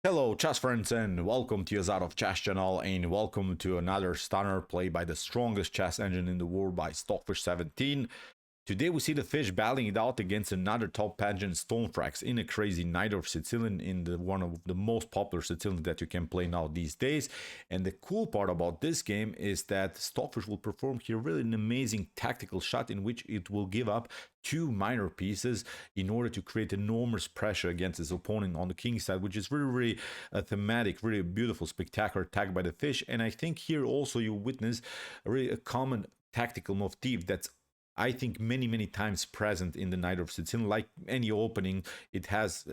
Hello chess friends and welcome to your of Chess channel and welcome to another stunner play by the strongest chess engine in the world by Stockfish 17. Today we see the fish battling it out against another top pageant Stormphrax in a crazy Najdorf Sicilian in the one of the most popular Sicilians that you can play now these days. And the cool part about this game is that Stockfish will perform here really an amazing tactical shot in which it will give up two minor pieces in order to create enormous pressure against his opponent on the king side, which is really thematic, really beautiful, spectacular attack by the fish. And I think here also you witness really a common tactical motif that's I think many times present in the Najdorf Sicilian. Like any opening, it has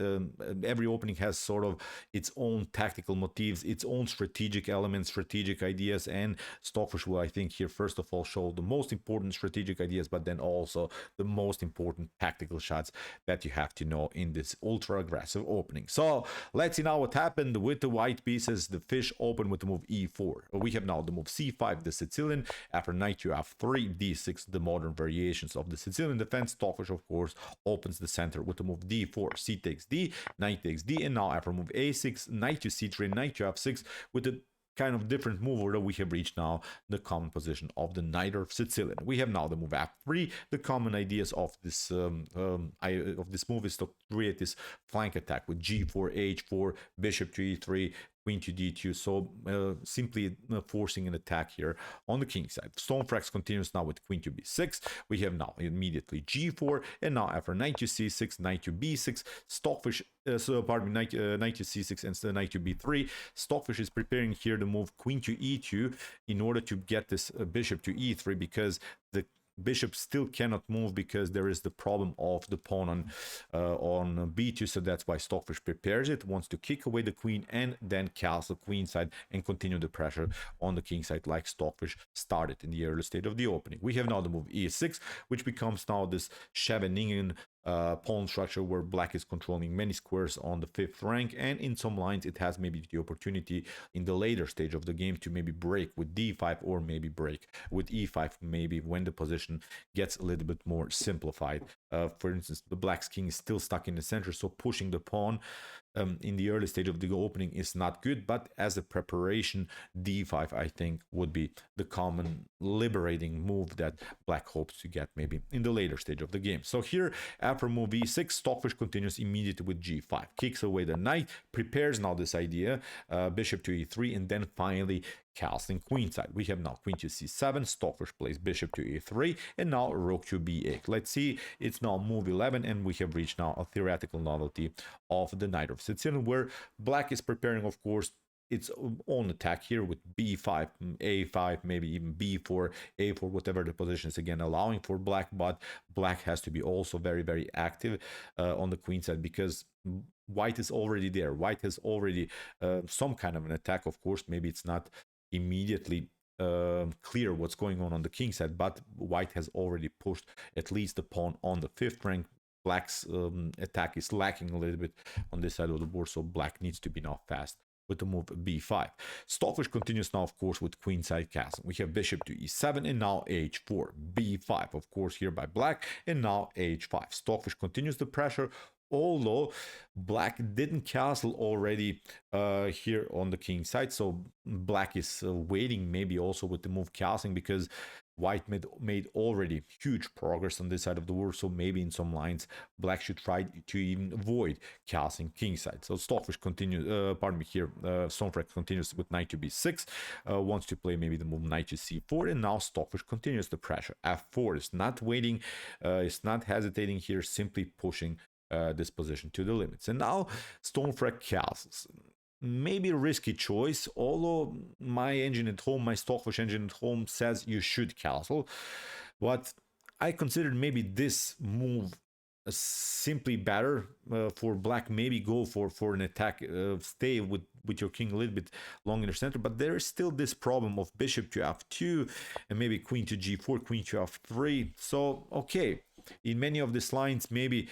every opening has sort of its own tactical motifs, its own strategic elements, strategic ideas, and Stockfish will, I think, here first of all show the most important strategic ideas, but then also the most important tactical shots that you have to know in this ultra aggressive opening. So let's see now what happened with the white pieces. The fish open with the move e4. We have now the move c5, the Sicilian. After knight you have 3 d6, the modern variations of the Sicilian defense. Stockfish, of course, opens the center with the move d4, c takes d, knight takes d, and now after move a6, knight to c3, knight to f6 with the kind of different move order. We have reached now the common position of the Najdorf Sicilian. We have now the move f3. The common ideas of this move is to create this flank attack with g4, h4, bishop to e3, queen to d2, so simply forcing an attack here on the king side. Stormphrax continues now with queen to b6. We have now immediately g4, and now after knight to c6, knight to b6, Stockfish, knight to c6 and knight to b3. Stockfish is preparing here to move queen to e2 in order to get this bishop to e3, because the bishop still cannot move because there is the problem of the pawn on b2, so that's why Stockfish prepares it, wants to kick away the queen and then castle queen side and continue the pressure on the king side like Stockfish started in the early stage of the opening. We have now the move e6, which becomes now this Scheveningen pawn structure where black is controlling many squares on the 5th rank, and in some lines it has maybe the opportunity in the later stage of the game to maybe break with d5 or maybe break with e5, maybe when the position gets a little bit more simplified. For instance, the black's king is still stuck in the center, so pushing the pawn in the early stage of the opening is not good, but as a preparation, d5 I think would be the common liberating move that black hopes to get maybe in the later stage of the game. So here after move e6, Stockfish continues immediately with g5, kicks away the knight, prepares now this idea, bishop to e3, and then finally castling queen side. We have now queen to c7, Stockfish plays bishop to e3, and now rook to b8. Let's see, it's now move 11, and we have reached now a theoretical novelty of the Najdorf Sicilian, where black is preparing, of course, its own attack here with b5, a5, maybe even b4, a4, whatever the position is, again allowing for black, but black has to be also very active on the queen side, because white is already there. White has already some kind of an attack. Of course, maybe it's not immediately clear what's going on the king side, but white has already pushed at least the pawn on the 5th rank. Black's attack is lacking a little bit on this side of the board, so black needs to be now fast with the move b5. Stockfish continues now, of course, with queenside castle. We have bishop to e7 and now h4, b5, of course, here by black, and now h5. Stockfish continues the pressure, although black didn't castle already here on the king side, so black is waiting maybe also with the move castling, because white made already huge progress on this side of the world, so maybe in some lines black should try to even avoid castling king side. So Stockfish continues, Stormphrax continues with knight to b6, wants to play maybe the move knight to c4, and now Stockfish continues the pressure. f4 is not waiting, is not hesitating here, simply pushing this position to the limits. And now Stormphrax castles. Maybe a risky choice, although my engine at home, my Stockfish engine at home says you should castle, but I considered maybe this move simply better for black. Maybe go for an attack, stay with your king a little bit long in the center, but there is still this problem of bishop to f2 and maybe queen to g4, queen to f3. So okay, in many of these lines maybe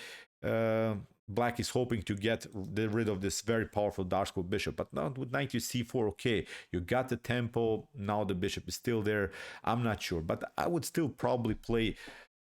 black is hoping to get rid of this very powerful dark square bishop, but not with knight to c4. Okay, you got the tempo, now the bishop is still there. I'm not sure, but I would still probably play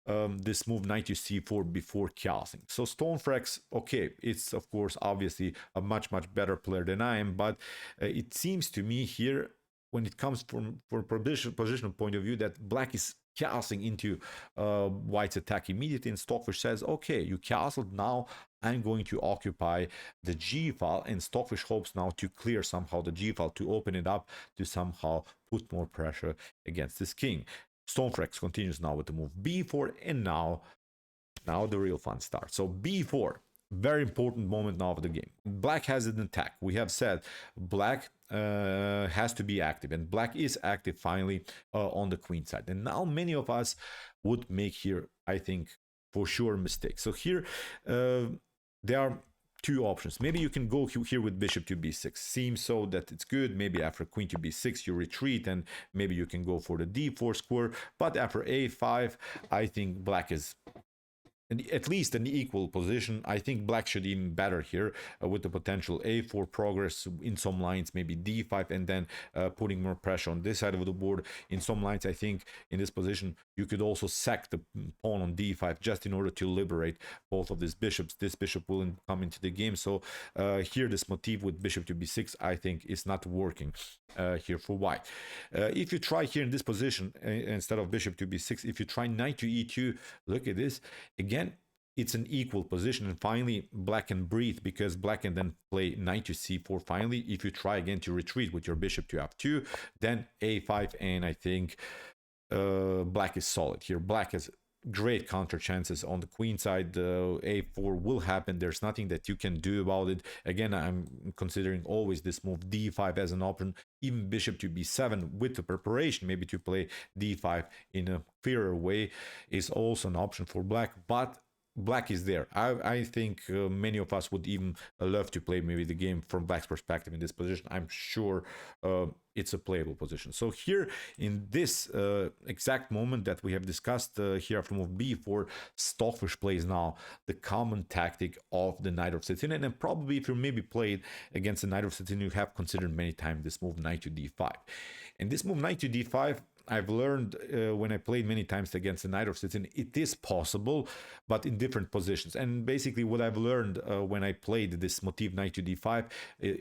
this move knight to c4 before castling. So Stormphrax, okay, it's of course obviously a much better player than I am, but it seems to me here, when it comes from positional point of view, that black is castling into white's attack immediately, and Stockfish says, okay, you castled, now I'm going to occupy the g file, and Stockfish hopes now to clear somehow the g file, to open it up, to somehow put more pressure against this king. Stormphrax continues now with the move b4, and now the real fun starts. So b4, very important moment now of the game. Black has an attack. We have said black has to be active, and black is active finally on the queen side. And now many of us would make here, I think, for sure, mistakes. So here there are two options. Maybe you can go here with bishop to b6. Seems so that it's good. Maybe after queen to b6 you retreat, and maybe you can go for the d4 square. But after a5, I think black is at least an equal position. I think black should even better here with the potential a4 progress in some lines, maybe d5, and then putting more pressure on this side of the board. In some lines, I think in this position you could also sack the pawn on d5 just in order to liberate both of these bishops. This bishop will come into the game. So here this motif with bishop to b6, I think, is not working here for white. If you try here in this position, instead of bishop to b6, if you try knight to e2, look at this again. It's an equal position, and finally black can breathe, because black can then play knight to c4 finally. If you try again to retreat with your bishop to f2, then a5, and I think black is solid here. Black has great counter chances on the queen side. A4 will happen. There's nothing that you can do about it. Again, I'm considering always this move d5 as an option. Even bishop to b7 with the preparation, maybe to play d5 in a clearer way, is also an option for black. But black is there. I think many of us would even love to play maybe the game from black's perspective in this position. I'm sure it's a playable position. So here in this exact moment that we have discussed here after move b4, Stockfish plays now the common tactic of the Najdorf Sicilian, and probably if you maybe played against the Najdorf Sicilian, you have considered many times this move knight to d5. And this move knight to d5, I've learned when I played many times against the Najdorf Sicilian, it is possible, but in different positions. And basically what I've learned when I played this motif knight to d5,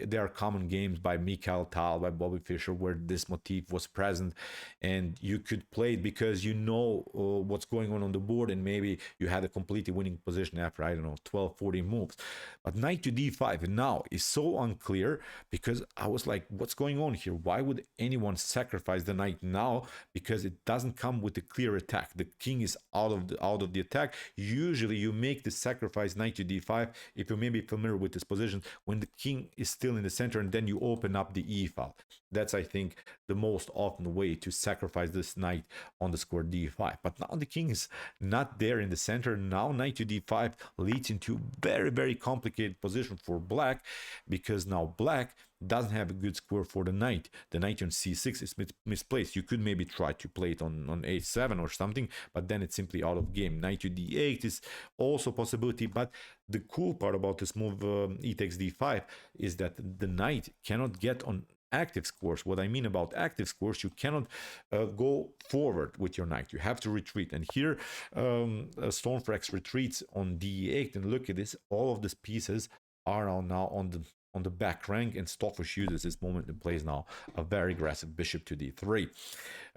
there are common games by Mikhail Tal, by Bobby Fischer, where this motif was present, and you could play it because you know what's going on the board, and maybe you had a completely winning position after, I don't know, 12, 14 moves. But knight to d5 now is so unclear, because I was like, what's going on here? Why would anyone sacrifice the knight now? Because it doesn't come with a clear attack. The king is out of the attack. Usually you make the sacrifice knight to d5, if you may be familiar with this position, when the king is still in the center, and then you open up the e file. That's, I think, the most often way to sacrifice this knight on the square d5. But now the king is not there in the center. Now knight to d5 leads into very complicated position for black, because now black doesn't have a good square for the knight. The knight on c6 is misplaced. You could maybe try to play it on a7 or something, but then it's simply out of game. Knight to d8 is also a possibility, but the cool part about this move e takes d5 is that the knight cannot get on active scores. What I mean about active scores, you cannot go forward with your knight. You have to retreat. And here Stormphrax retreats on d8, and look at this, all of these pieces are now on the back rank, and Stockfish uses this moment and plays now a very aggressive bishop to d3.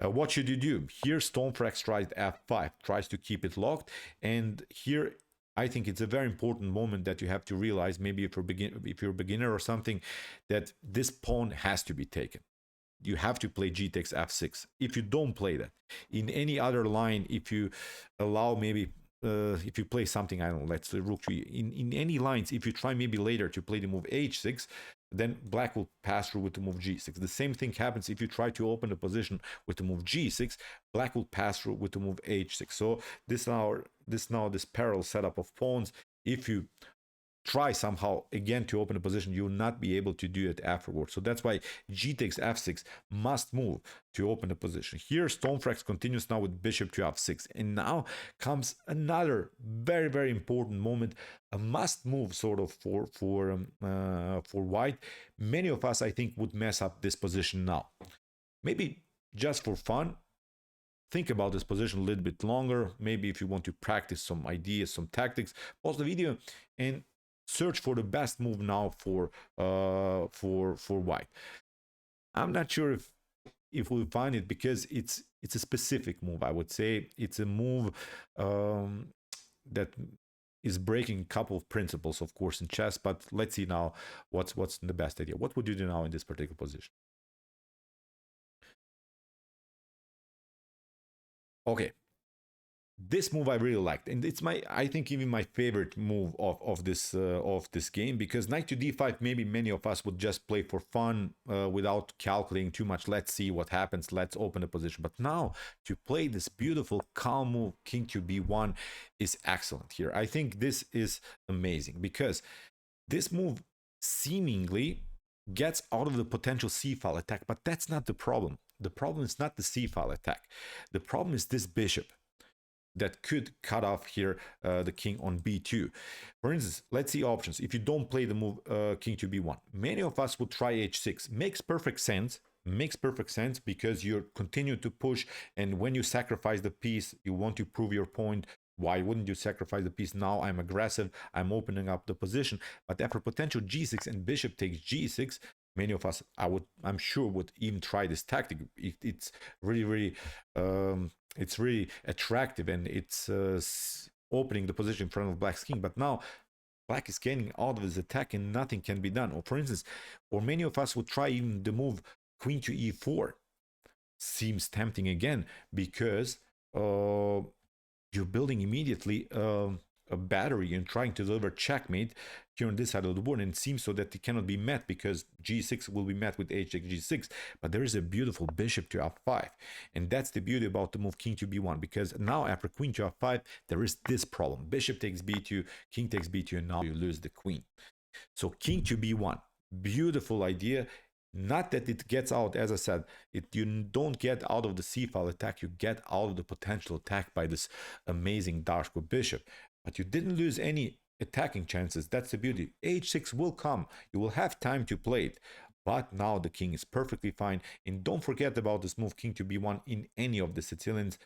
What should you do? Here Stormphrax tries f5, tries to keep it locked, and here I think it's a very important moment that you have to realize, maybe if you're a beginner or something, that this pawn has to be taken. You have to play g takes f6. If you don't play that in any other line, if you allow maybe if you play something, I don't know, let's say rook to in any lines, if you try maybe later to play the move h6, then black will pass through with the move g6. The same thing happens if you try to open the position with the move g6, black will pass through with the move h6. So this parallel setup of pawns, if you try somehow again to open a position, you will not be able to do it afterwards. So that's why g takes f6 must move to open a position. Here Stormphrax continues now with bishop to f6, and now comes another very important moment, a must move sort of for white. Many of us, I think, would mess up this position now. Maybe just for fun, think about this position a little bit longer. Maybe if you want to practice some ideas, some tactics, pause the video and search for the best move now for white. I'm not sure if we'll find it, because it's a specific move. I would say it's a move that is breaking a couple of principles, of course, in chess. But let's see now what's the best idea. What would you do now in this particular position? Okay, this move I really liked, and it's I think even my favorite move of this game, because knight to d5, maybe many of us would just play for fun without calculating too much. Let's see what happens, let's open the position. But now to play this beautiful calm move, king to b1, is excellent here. I think this is amazing, because this move seemingly gets out of the potential c-file attack, but that's not the problem. The problem is not the c-file attack. The problem is this bishop that could cut off here the king on b2. For instance, let's see options. If you don't play the move king to b1, many of us would try h6. Makes perfect sense. Makes perfect sense, because you continue to push, and when you sacrifice the piece, you want to prove your point. Why wouldn't you sacrifice the piece? Now I'm aggressive, I'm opening up the position. But after potential g6 and bishop takes g6, many of us, I'm sure, would even try this tactic. It's really it's really attractive, and it's opening the position in front of black's king. But now black is getting out of his attack and nothing can be done. Or for instance, or many of us would try even the move queen to e4. Seems tempting again, because you're building immediately a battery and trying to deliver checkmate here on this side of the board, and it seems so that it cannot be met, because g6 will be met with h6 g6. But there is a beautiful bishop to f5, and that's the beauty about the move king to b1, because now after queen to f5 there is this problem: bishop takes b2, king takes b2, and now you lose the queen. So king to b1, beautiful idea. Not that it gets out, as I said, you don't get out of the c-file attack, you get out of the potential attack by this amazing Darko bishop. But you didn't lose any attacking chances. That's the beauty. h6 will come. You will have time to play it. But now the king is perfectly fine. And don't forget about this move king to b1 in any of the Sicilians,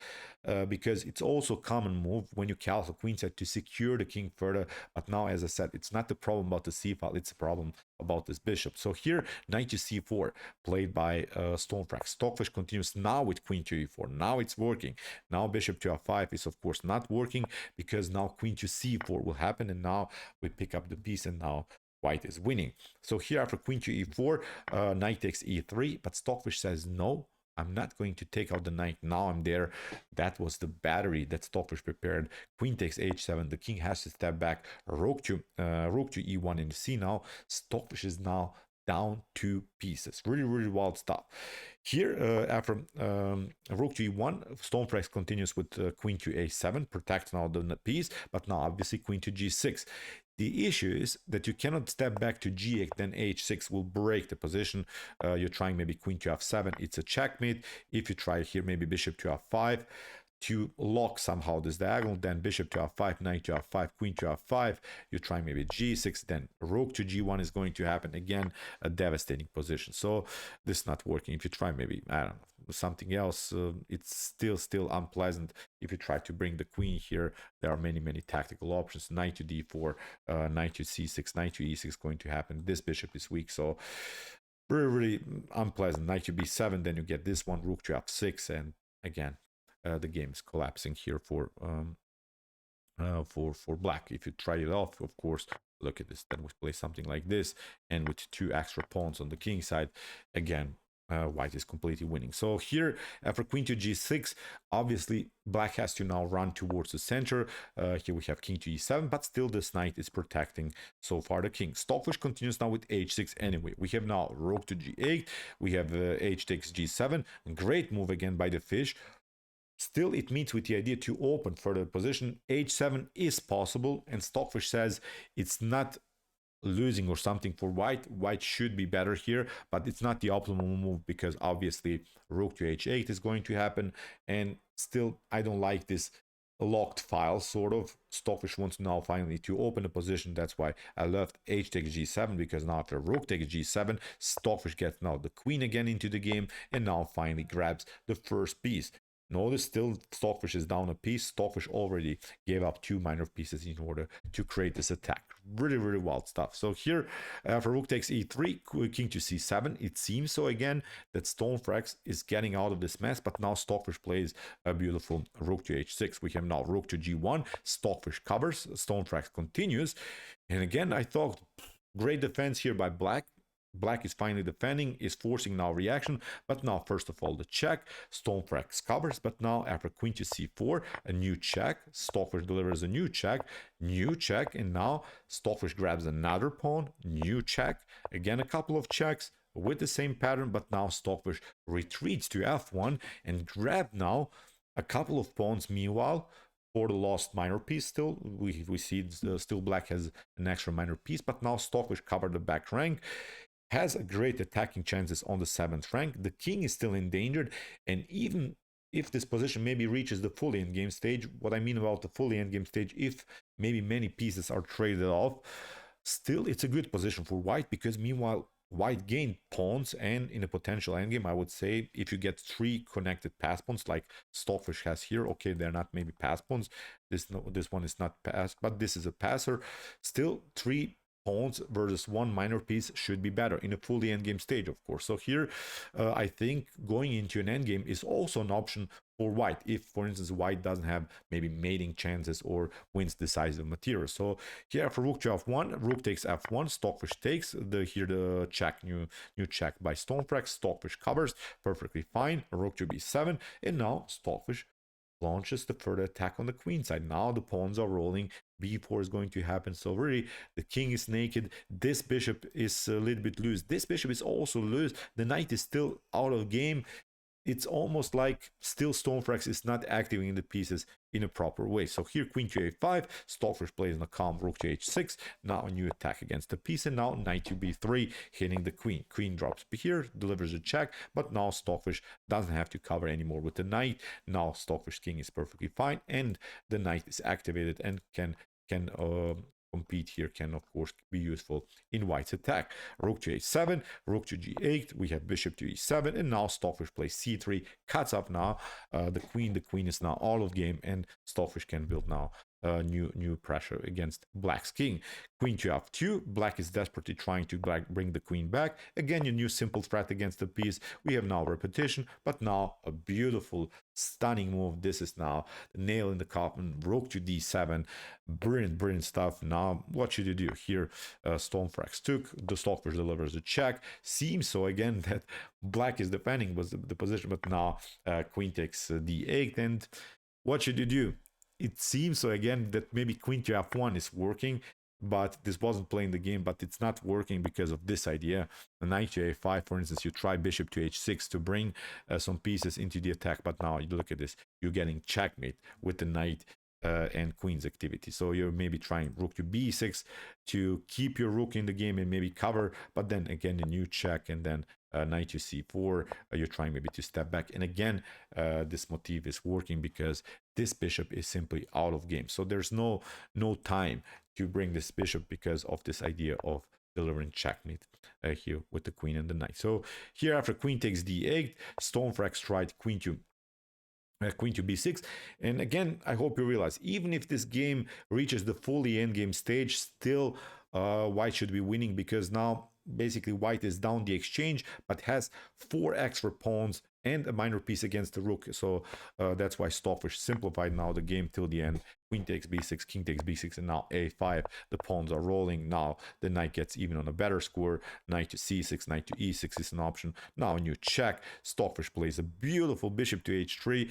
because it's also a common move when you castle queenside to secure the king further. But now, as I said, it's not the problem about the c-file, it's a problem about this bishop. So here, knight to c4, played by Stormphrax. Stockfish continues now with queen to e4. Now it's working. Now bishop to f5 is of course not working, because now queen to c4 will happen, and now we pick up the piece, and now white is winning. So here after queen to e4, knight takes e3, but Stockfish says no, I'm not going to take out the knight. Now I'm there. That was the battery that Stockfish prepared. Queen takes h7. The king has to step back. Rook to e1, and you see now Stockfish is now down 2 pieces. Really wild stuff. Here, after rook to e1, Stormphrax continues with queen to a7, protects now the piece, but now obviously queen to g6. The issue is that you cannot step back to g8, then h6 will break the position. You're trying maybe queen to f7, it's a checkmate. If you try here maybe bishop to f5 to lock somehow this diagonal, then bishop to f5, knight to f5, queen to f5, you try maybe g6, then rook to g1 is going to happen. Again, a devastating position. So this is not working. If you try maybe, I don't know, something else, it's still unpleasant. If you try to bring the queen here, there are many tactical options. Knight to d4, knight to c6, knight to e6 going to happen. This bishop is weak, so really unpleasant. Knight to b7, then you get this one, rook to f6, and again the game is collapsing here for black. If you try it off, of course, look at this, then we play something like this, and with 2 extra pawns on the king side, again white is completely winning. So here after queen to g6, obviously black has to now run towards the center. Here we have king to e7, but still this knight is protecting so far the king. Stockfish continues now with h6 anyway. We have now rook to g8, we have h takes g7, great move again by the fish. Still, it meets with the idea to open further position. h7 is possible, and Stockfish says it's not losing or something for white. White should be better here, but it's not the optimal move, because obviously rook to h8 is going to happen, and still I don't like this locked file, sort of. Stockfish wants now finally to open the position. That's why I left h takes g7, because now after rook takes g7, Stockfish gets now the queen again into the game, and now finally grabs the first piece. Notice still Stockfish is down a piece. Stockfish already gave up 2 minor pieces in order to create this attack. Really, really wild stuff. So here, for rook takes e3, king to c7, it seems so again that Stormphrax is getting out of this mess, but now Stockfish plays a beautiful rook to h6. We have now rook to g1, Stockfish covers, Stormphrax continues, and again, I thought great defense here by Black. Black is finally defending, is forcing now reaction, but now first of all the check, Stormphrax covers, but now after queen to c4, a new check, Stockfish delivers a new check, and now Stockfish grabs another pawn, new check, again a couple of checks with the same pattern, but now Stockfish retreats to f1 and grab now a couple of pawns meanwhile, for the lost minor piece still. We see still Black has an extra minor piece, but now Stockfish covered the back rank, has a great attacking chances on the 7th rank. The king is still endangered, and even if this position maybe reaches the fully endgame stage, what I mean about the fully endgame stage, if maybe many pieces are traded off, still it's a good position for White, because meanwhile White gained pawns, and in a potential endgame, I would say if you get 3 connected pass pawns like Stockfish has here, okay, they're not maybe pass pawns, this one is not pass, but this is a passer, still 3 pawns versus 1 minor piece should be better in a fully endgame stage, of course. So here, I think going into an endgame is also an option for White, if, for instance, White doesn't have maybe mating chances or wins decisive material. So here for rook to f1, rook takes f1, Stockfish takes, here the check, new check by Stormphrax, Stockfish covers, perfectly fine, rook to b7, and now Stockfish launches the further attack on the queen side. Now the pawns are rolling, b4 is going to happen, so really the king is naked, this bishop is a little bit loose, this bishop is also loose, the knight is still out of game. It's almost like still Stormphrax is not activating the pieces in a proper way. So here queen to a5, Stockfish plays on a calm rook to h6, now a new attack against the piece, and now knight to b3, hitting the queen. Queen drops here, delivers a check, but now Stockfish doesn't have to cover anymore with the knight. Now Stockfish king is perfectly fine, and the knight is activated and can compete here, can of course be useful in White's attack. Rook to h7, rook to g8, we have bishop to e7, and now Stockfish plays c3, cuts up now the queen is now out of game, and Stockfish can build now new pressure against Black's king. Queen to f2, Black is desperately trying to bring the queen back. Again, your new simple threat against the piece. We have now repetition, but now a beautiful, stunning move. This is now the nail in the coffin. Rook to d7, brilliant stuff. Now, what should you do here? Stormphrax took, the Stockfish delivers a check. Seems so again that Black is defending was the position, but now queen takes d8, and what should you do? It seems so again that maybe queen to f1 is working, but this wasn't playing the game, but it's not working because of this idea. A knight to a5, for instance, you try bishop to h6 to bring some pieces into the attack, but now you look at this, you're getting checkmate with the knight and queen's activity. So you're maybe trying rook to b6 to keep your rook in the game and maybe cover, but then again a new check, and then knight to c4, you're trying maybe to step back, and again this motif is working because this bishop is simply out of game. So there's no time to bring this bishop because of this idea of delivering checkmate here with the queen and the knight. So here after queen takes d8, Stormphrax tried queen to b6, and again I hope you realize, even if this game reaches the fully endgame stage, still White should be winning, because now basically White is down the exchange but has 4 extra pawns and a minor piece against the rook. So that's why Stockfish simplified now the game till the end. Queen takes b6, king takes b6, and now a5. The pawns are rolling. Now the knight gets even on a better score. Knight to c6, knight to e6 is an option. Now a new check. Stockfish plays a beautiful bishop to h3,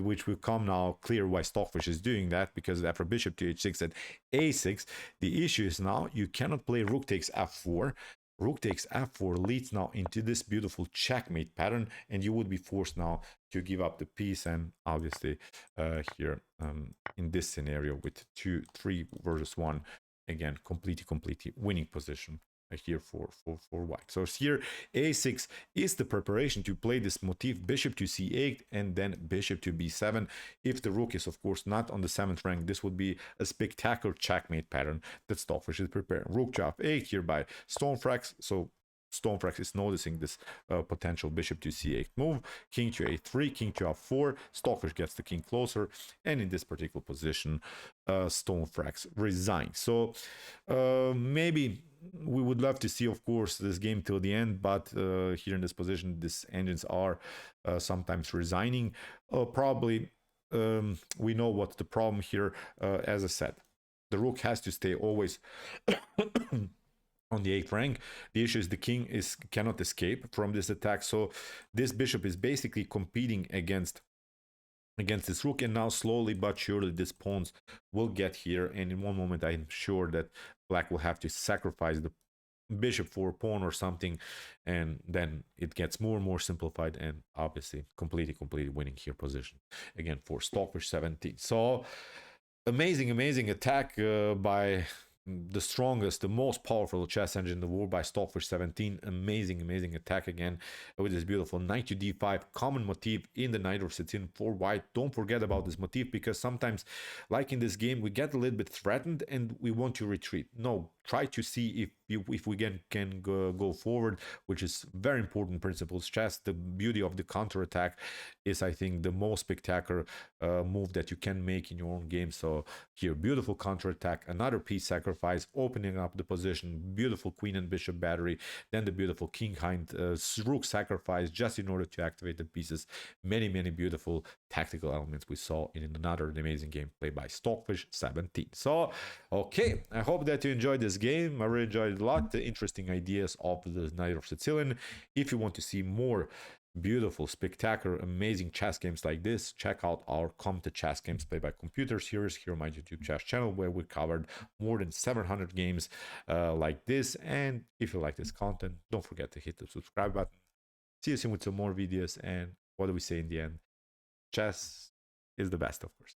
which will come now clear why Stockfish is doing that, because after bishop to h6 and a6, the issue is now you cannot play rook takes f4. Rook takes f4 leads now into this beautiful checkmate pattern, and you would be forced now to give up the piece. And obviously here in this scenario with 3 versus 1, again completely winning position here for White. So here a6 is the preparation to play this motif, bishop to c8 and then bishop to b7. If the rook is of course not on the 7th rank, this would be a spectacular checkmate pattern that Stockfish is preparing. Rook to f8 here by Stormphrax. So Stormphrax is noticing this potential bishop to c8 move. King to a3, king to f4. Stockfish gets the king closer, and in this particular position, Stormphrax resigns. So maybe we would love to see, of course, this game till the end, but here in this position, these engines are sometimes resigning. Probably we know what's the problem here. As I said, the rook has to stay always on the 8th rank. The issue is the king cannot escape from this attack, so this bishop is basically competing against this rook, and now slowly but surely this pawns will get here, and in one moment I'm sure that black will have to sacrifice the bishop for a pawn or something, and then it gets more and more simplified, and obviously completely winning here position again for Stockfish 17. So amazing attack by the strongest, the most powerful chess engine in the world by Stockfish 17. Amazing attack again with this beautiful knight to d5, common motif in the Najdorf Sicilian for white. Don't forget about this motif, because sometimes, like in this game, we get a little bit threatened and we want to retreat. No, try to see if we can go forward, which is very important principles chess. The beauty of the counter attack is, I think, the most spectacular move that you can make in your own game. So here, beautiful counter attack, another piece sacrifice, opening up the position, beautiful queen and bishop battery, then the beautiful king hind rook sacrifice just in order to activate the pieces. Many beautiful tactical elements we saw in another amazing game played by Stockfish 17. So okay, I hope that you enjoyed this game. I really enjoyed a lot the interesting ideas of the Najdorf Sicilian. If you want to see more beautiful, spectacular, amazing chess games like this, check out our Come to Chess Games Played by Computer series here on my YouTube chess channel, where we covered more than 700 games like this. And if you like this content, don't forget to hit the subscribe button. See you soon with some more videos, and what do we say in the end? Chess is the best, of course.